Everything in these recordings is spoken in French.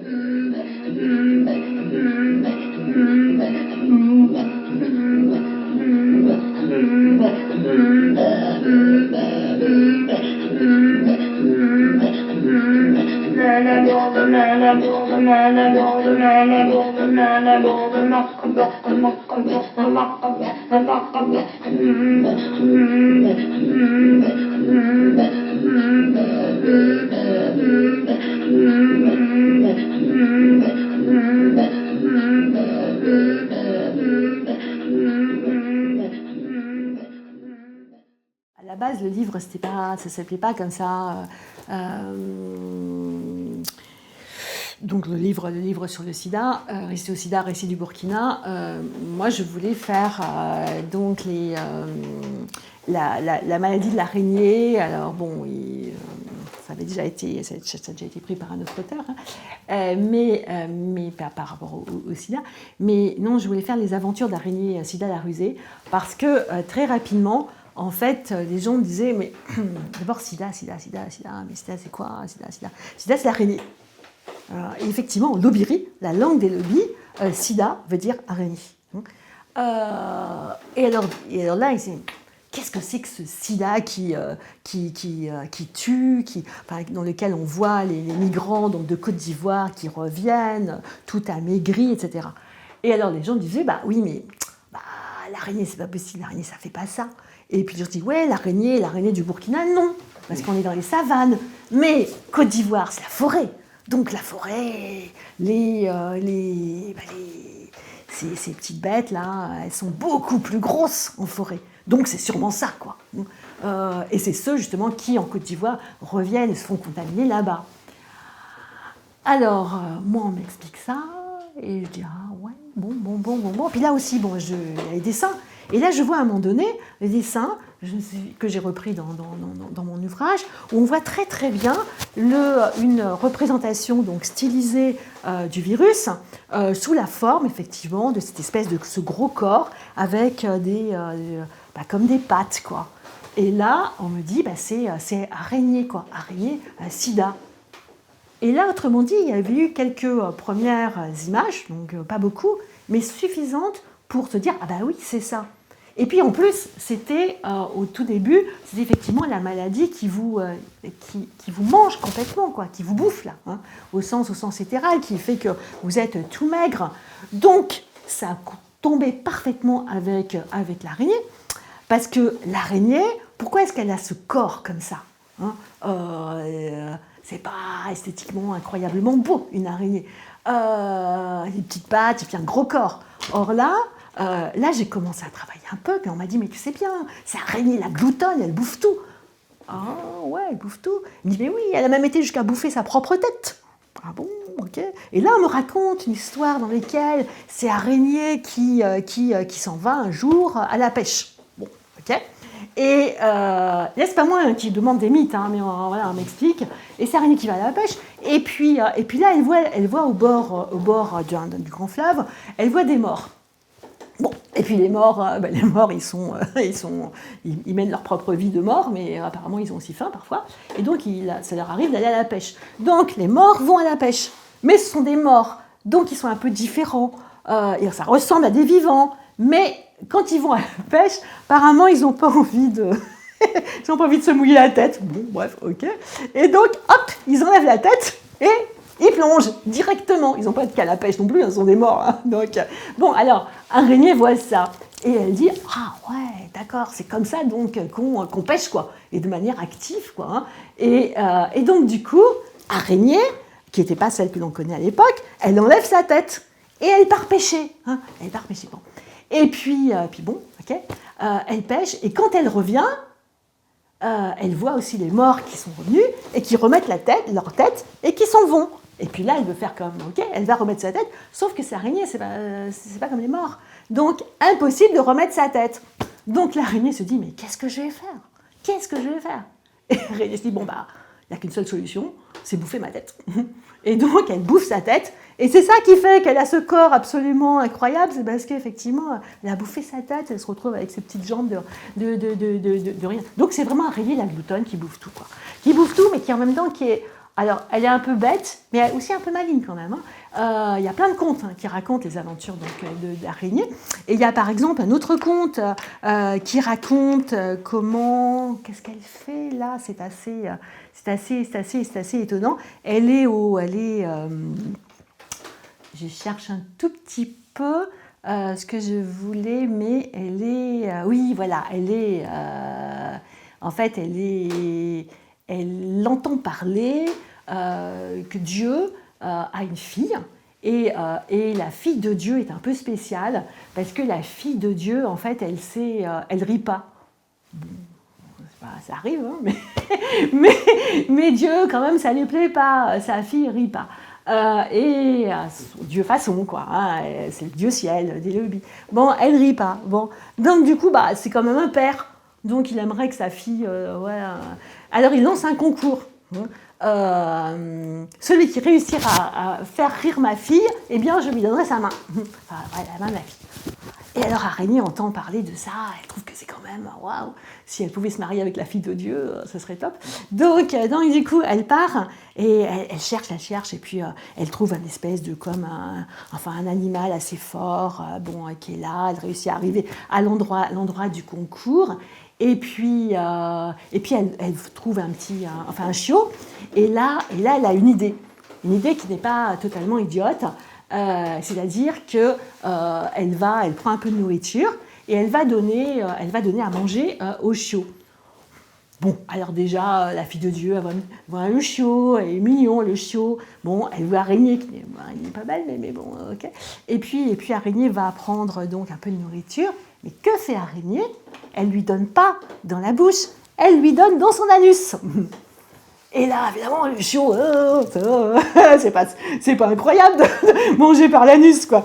À la base, le livre, ça ne s'appelait pas comme ça. Donc le livre sur le sida, Récit au sida, récit du Burkina. Moi, je voulais faire donc la maladie de l'araignée. Alors bon, ça a déjà été pris par un autre auteur, hein, mais par rapport au sida. Mais non, je voulais faire les aventures d'araignée sida la rusée parce que très rapidement, en fait, les gens me disaient, mais d'abord sida, mais sida c'est quoi? Sida, c'est l'araignée. Et effectivement, en lobiri, la langue des lobbies, sida veut dire araignée. Et alors là, ils disaient, qu'est-ce que c'est que ce sida qui tue, dans lequel on voit les migrants donc de Côte d'Ivoire qui reviennent, tout amaigri, etc. Et alors les gens disaient, bah oui, mais l'araignée, c'est pas possible, l'araignée, ça fait pas ça. Et puis je dis, ouais, l'araignée du Burkina, non, parce qu'on est dans les savanes. Mais Côte d'Ivoire, c'est la forêt. Donc la forêt, ces petites bêtes-là, elles sont beaucoup plus grosses en forêt. Donc c'est sûrement ça, quoi. Et c'est ceux, justement, qui, en Côte d'Ivoire, reviennent et se font contaminer là-bas. Alors, moi, on m'explique ça, et je dis, ah ouais, bon. Puis là aussi, il y a les dessins. Et là, je vois à un moment donné les dessins que j'ai repris dans mon ouvrage, où on voit très très bien une représentation donc stylisée du virus sous la forme effectivement de cette espèce de ce gros corps avec comme des pattes, quoi. Et là, on me dit c'est araignée, quoi, araignée sida. Et là, autrement dit, il y avait eu quelques premières images, donc pas beaucoup, mais suffisantes pour se dire ah bah oui, c'est ça. Et puis en plus, c'était au tout début, c'est effectivement la maladie qui vous mange complètement, quoi, qui vous bouffe là, hein, au sens littéral, qui fait que vous êtes tout maigre. Donc ça tombait parfaitement avec l'araignée, parce que l'araignée, pourquoi est-ce qu'elle a ce corps comme ça, hein, c'est pas esthétiquement incroyablement beau, une araignée. Des petites pattes et puis un gros corps. Or là, j'ai commencé à travailler un peu, puis on m'a dit, mais tu sais bien, c'est araignée, la gloutonne, elle bouffe tout. Ah ouais, elle bouffe tout. Il me dit, mais oui, elle a même été jusqu'à bouffer sa propre tête. Ah bon, ok. Et là, on me raconte une histoire dans laquelle c'est araignée qui s'en va un jour à la pêche. Bon, ok. Et là, c'est pas moi qui demande des mythes, hein, mais voilà, on m'explique. Et c'est araignée qui va à la pêche. Et puis là, elle voit au bord du grand fleuve, elle voit des morts. Bon, et puis les morts, ils mènent leur propre vie de mort, mais apparemment ils ont aussi faim parfois. Et donc ça leur arrive d'aller à la pêche. Donc les morts vont à la pêche, mais ce sont des morts, donc ils sont un peu différents. Et ça ressemble à des vivants, mais quand ils vont à la pêche, apparemment ils n'ont pas envie de se mouiller la tête. Bon, bref, ok. Et donc, hop, ils enlèvent la tête et ils plongent directement. Ils n'ont pas de canne à pêche non plus, ils sont des morts. Hein. Donc, bon, alors, araignée voit ça. Et elle dit, ah ouais, d'accord, c'est comme ça donc qu'on pêche, quoi. Et de manière active, quoi. Hein. Et donc, du coup, araignée, qui n'était pas celle que l'on connaît à l'époque, elle enlève sa tête. Et elle part pêcher. Hein. Elle part pêcher, bon. Et puis bon, ok, elle pêche. Et quand elle revient, elle voit aussi les morts qui sont revenus et qui remettent leur tête et qui s'en vont. Et puis là, elle veut faire comme, ok, elle va remettre sa tête, sauf que c'est araignée, c'est pas comme les morts. Donc, impossible de remettre sa tête. Donc, l'araignée se dit, mais qu'est-ce que je vais faire? Et l'araignée se dit, bon, bah, il n'y a qu'une seule solution, c'est bouffer ma tête. Et donc, elle bouffe sa tête. Et c'est ça qui fait qu'elle a ce corps absolument incroyable, c'est parce qu'effectivement, elle a bouffé sa tête, elle se retrouve avec ses petites jambes de rien. Donc, c'est vraiment araignée la gloutonne qui bouffe tout, quoi. Qui bouffe tout, mais qui en même temps, qui est Alors, elle est un peu bête, mais aussi un peu maligne quand même. Il y a plein de contes qui racontent les aventures d'araignées. Et il y a par exemple un autre conte qui raconte comment... Qu'est-ce qu'elle fait là? C'est assez étonnant. Je cherche un tout petit peu ce que je voulais, mais elle est... oui, voilà, elle est... en fait, elle entend parler que Dieu a une fille, et la fille de Dieu est un peu spéciale, parce que la fille de Dieu, en fait, elle rit pas. Bon, ça arrive, hein, mais Dieu, quand même, ça ne lui plaît pas, sa fille rit pas. Dieu façon, quoi, hein, c'est le Dieu ciel, des lobbies. Bon, elle rit pas. Bon. Donc, du coup, c'est quand même un père. Donc, il aimerait que sa fille... voilà. Alors, il lance un concours. Celui qui réussira à faire rire ma fille, eh bien, je lui donnerai sa main. Enfin, la main de la fille. Et alors, Araignée entend parler de ça, elle trouve que c'est quand même, waouh, si elle pouvait se marier avec la fille de Dieu, ce serait top. Donc du coup, elle part, et elle cherche, et puis elle trouve un espèce de, comme un animal assez fort, qui est là, elle réussit à arriver à l'endroit du concours, et puis elle trouve un chiot, et là, elle a une idée qui n'est pas totalement idiote. C'est-à-dire qu'elle prend un peu de nourriture et elle va donner à manger au chiot. Bon, alors déjà, la fille de Dieu, elle voit le chiot, elle est mignon, le chiot. Bon, elle voit Araignée, qui n'est pas belle, mais bon, ok. Et puis Araignée va prendre donc un peu de nourriture. Mais que fait Araignée? Elle ne lui donne pas dans la bouche, elle lui donne dans son anus. Et là, évidemment, le chiot, c'est pas incroyable de manger par l'anus, quoi.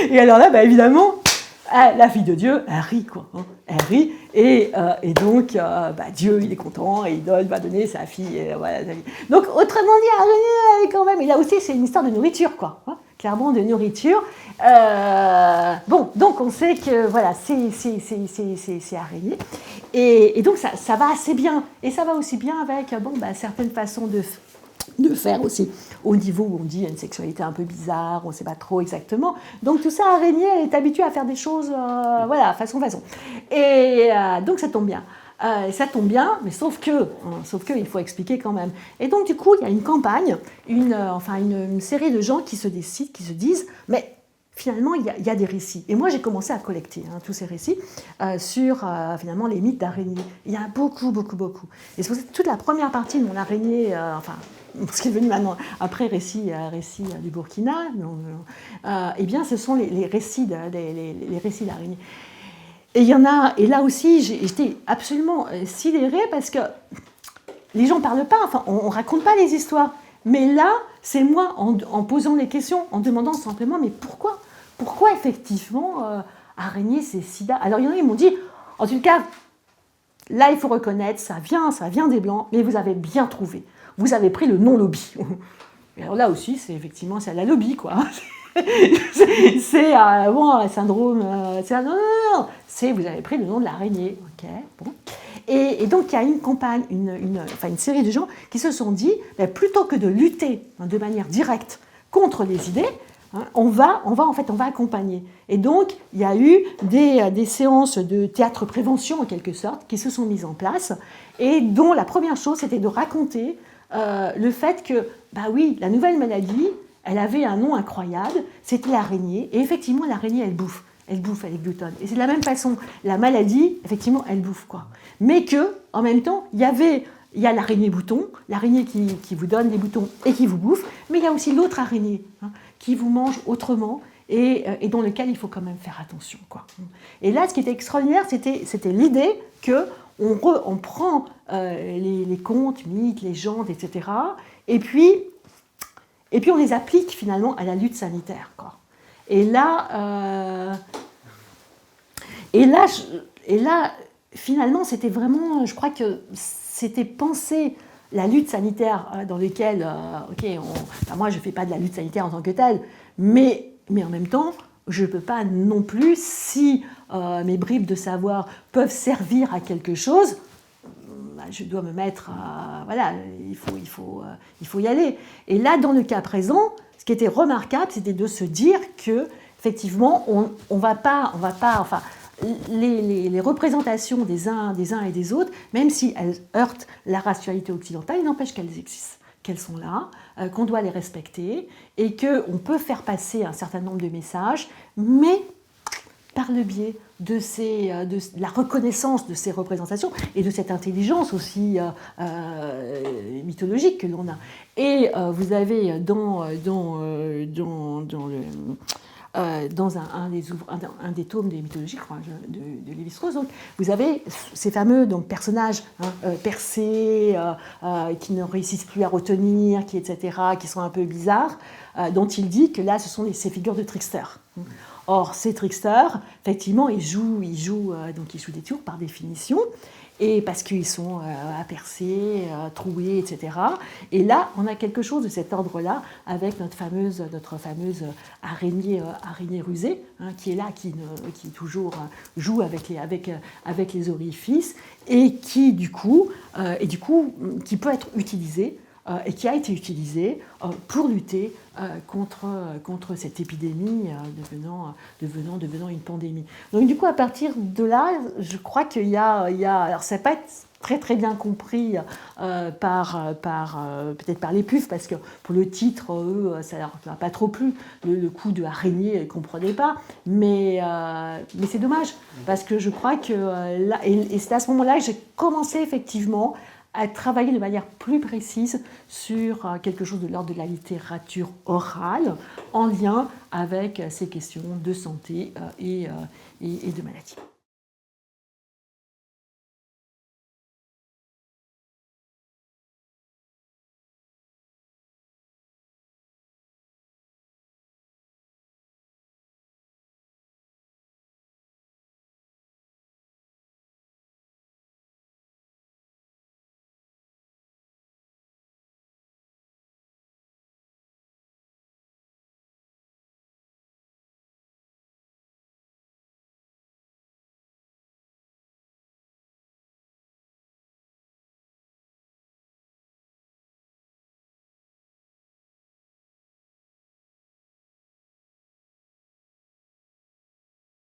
Et alors là, évidemment, la fille de Dieu, elle rit, quoi. Elle rit, et donc, Dieu, il est content, et il va donner sa fille. Voilà. Donc, autrement dit, Araignée, quand même, et là aussi, c'est une histoire de nourriture, quoi. Clairement, de nourriture. Donc on sait que voilà, c'est Araignée. Et donc ça va assez bien. Et ça va aussi bien avec certaines façons de faire aussi, au niveau où on dit une sexualité un peu bizarre, on ne sait pas trop exactement. Donc tout ça, Araignée, elle est habituée à faire des choses, façon. Et donc ça tombe bien. Mais sauf que, il faut expliquer quand même. Et donc, du coup, il y a une campagne, une série de gens qui se décident, qui se disent, mais finalement, il y a des récits. Et moi, j'ai commencé à collecter tous ces récits sur, finalement, les mythes d'araignées. Il y a beaucoup. Et c'est pour ça que toute la première partie de mon araignée, ce qui est venu maintenant, après récit du Burkina, eh bien, ce sont les récits d'araignées. Et il y en a, et là aussi, j'étais absolument sidérée parce que les gens ne parlent pas, on ne raconte pas les histoires. Mais là, c'est moi, en posant les questions, en demandant simplement, mais pourquoi effectivement, araignée, c'est sida? Alors il y en a qui m'ont dit, en tout cas, là, il faut reconnaître, ça vient des Blancs, mais vous avez bien trouvé. Vous avez pris le non-lobby. Et alors là aussi, c'est la lobby, quoi. C'est un syndrome. Non. Vous avez pris le nom de l'araignée. Ok, bon. Et donc, il y a une campagne, une série de gens qui se sont dit, plutôt que de lutter de manière directe contre les idées, on va accompagner. Et donc, il y a eu des séances de théâtre-prévention, en quelque sorte, qui se sont mises en place, et dont la première chose, c'était de raconter le fait que, oui, la nouvelle maladie, elle avait un nom incroyable, c'était l'araignée, et effectivement, l'araignée, elle bouffe, elle gloutonne. Et c'est de la même façon, la maladie, effectivement, elle bouffe, quoi. Mais que, en même temps, il y a l'araignée bouton, l'araignée qui vous donne des boutons et qui vous bouffe, mais il y a aussi l'autre araignée, qui vous mange autrement, et dans lequel il faut quand même faire attention, quoi. Et là, ce qui était extraordinaire, c'était l'idée qu'on prend les contes, mythes, légendes, etc., et puis on les applique finalement à la lutte sanitaire, quoi. Et là, finalement, c'était vraiment, je crois que c'était penser la lutte sanitaire dans laquelle, moi je ne fais pas de la lutte sanitaire en tant que telle, mais en même temps, je ne peux pas non plus, si mes bribes de savoir peuvent servir à quelque chose, je dois me mettre, voilà, il faut y aller. Et là, dans le cas présent, ce qui était remarquable, c'était de se dire que, effectivement, on va pas, enfin, les représentations des uns et des autres, même si elles heurtent la rationalité occidentale, il n'empêche qu'elles existent, qu'elles sont là, qu'on doit les respecter, et qu'on peut faire passer un certain nombre de messages, mais par le biais de la reconnaissance de ces représentations et de cette intelligence aussi mythologique que l'on a. Et vous avez dans un des tomes des mythologies, je crois, de Lévi-Strauss, vous avez ces fameux personnages percés, qui ne réussissent plus à retenir, etc., qui sont un peu bizarres, dont il dit que là, ce sont ces figures de tricksters. Or, ces tricksters, effectivement, ils jouent des tours par définition, et parce qu'ils sont apercés, troués, etc. Et là, on a quelque chose de cet ordre-là avec notre fameuse araignée rusée, qui est là, qui toujours joue avec les orifices, et qui, du coup, qui peut être utilisée et qui a été utilisée pour lutter contre cette épidémie devenant une pandémie. Donc du coup, à partir de là, je crois qu'il y a alors ça n'a pas être très très bien compris peut-être par les puffs, parce que pour le titre, eux, ça leur a pas trop plu, le coup de araignée, ils ne comprenaient pas, mais c'est dommage, parce que je crois que là, et c'est à ce moment-là que j'ai commencé effectivement à travailler de manière plus précise sur quelque chose de l'ordre de la littérature orale, en lien avec ces questions de santé et de maladie.